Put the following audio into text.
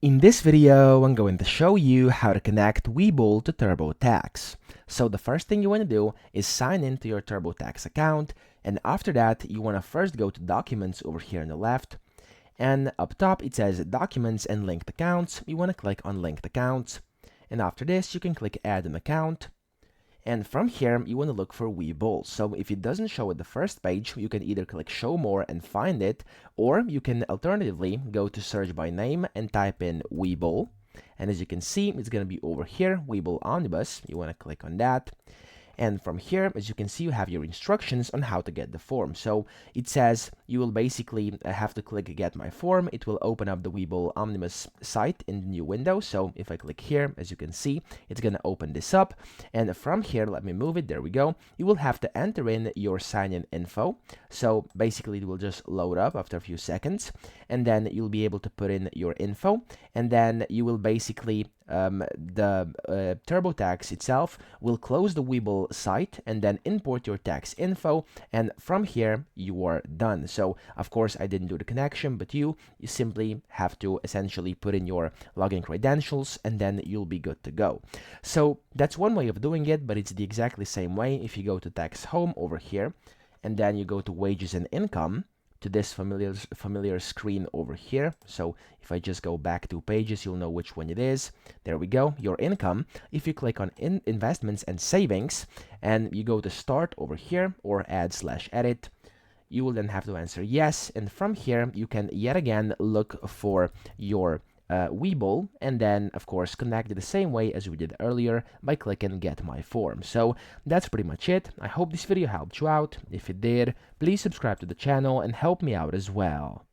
In this video, I'm going to show you how to connect Webull to TurboTax. So the first thing you want to do is sign into your TurboTax account, and after that, you want to first go to Documents over here on the left, and up top it says Documents and Linked Accounts. You want to click on Linked Accounts, and after this, you can click Add an Account. And from here, you want to look for Webull. So if it doesn't show at the first page, you can either click Show More and find it, or you can alternatively go to Search by Name and type in Webull. And as you can see, it's going to be over here, Webull Omnibus. You want to click on that. And from here, as you can see, you have your instructions on how to get the form. So it says you will basically have to click Get My Form. It will open up the Webull Omnibus site in the new window. So if I click here, as you can see, it's going to open this up. And from here, let me move it. There we go. You will have to enter in your sign-in info. So basically, it will just load up after a few seconds. And then you'll be able to put in your info. And then you will basically TurboTax itself will close the Webull site and then import your tax info, and from here you are done. So of course I didn't do the connection, but you simply have to essentially put in your login credentials and then you'll be good to go. So that's one way of doing it, but it's the exactly same way if you go to Tax Home over here and then you go to Wages and Income, to this familiar screen over here. So if I just go back 2 pages, you'll know which one it is. There we go, your income. If you click on investments and savings and you go to start over here or add/edit, you will then have to answer yes, and from here you can yet again look for your Webull, and then of course connect it the same way as we did earlier by clicking Get My Form. So that's pretty much it. I hope this video helped you out. If it did, please subscribe to the channel and help me out as well.